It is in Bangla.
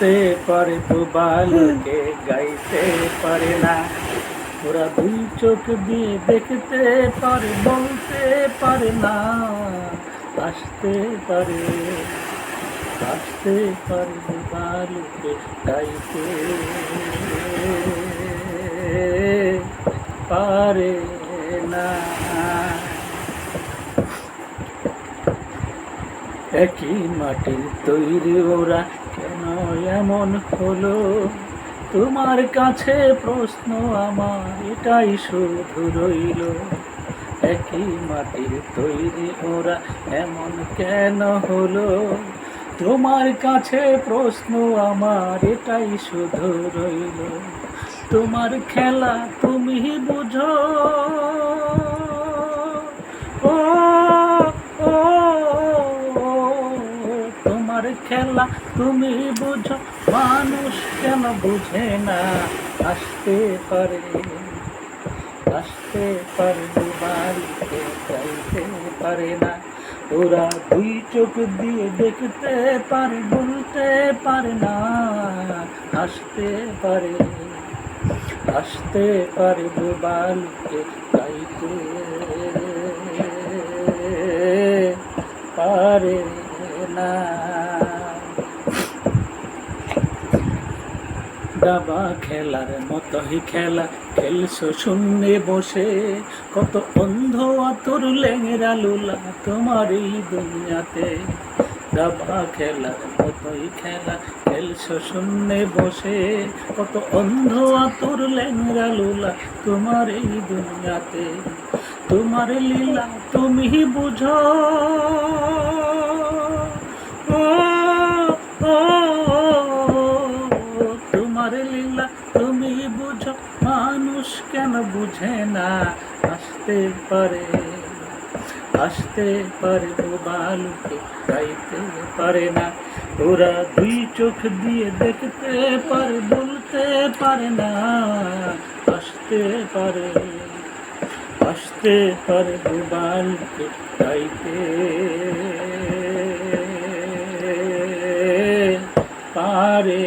হাসতে পারে তো বালুকে গাইতে পারে না। ওরা দুই চোখ দিয়ে দেখতে পারে বলতে পারে না। হাসতে পারে হাসতে পারে তো বালুকে গাইতে পারে না। একই মাটির তৈরি ওরা কেন এমন হলো? তোমার কাছে প্রশ্ন আমার এটাই শুধু রইল। একই মাটির তৈরি ওরা এমন কেন হলো? তোমার কাছে প্রশ্ন আমার এটাই শুধু রইল। তোমার খেলা তুমি বুঝো, ও ও তোমার খেলা তুমি বুঝো, মানুষ কেন বুঝে না? আসতে পারে বাড়িতে চাইতে পারে না। ওরা দুই চোখ দিয়ে দেখতে পারে বলতে পারে না। আসতে পারে বালুকে চাইতে পারে না। দাবা খেলার মতোই খেলা খেলছো শূন্যে বসে। কত অন্ধ আতর লেঙেরা লুলা তোমার এই দুনিয়াতে। দাবা খেলার মতোই খেলা খেলছো শূন্যে বসে। কত অন্ধ আতর লেঙেরা লুলা তোমার এই দুনিয়াতে। তোমার লীলা তুমি বুঝো, ও ও তোমার লীলা তুমি বুঝো, মানুষ কেন বুঝে না? আসতে পারে বালুকে গাইতে পারে না। ওরা দুই চোখ দিয়ে দেখতে পারে বলতে পারে না। আসতে পারে বালুকে গাইতে পারে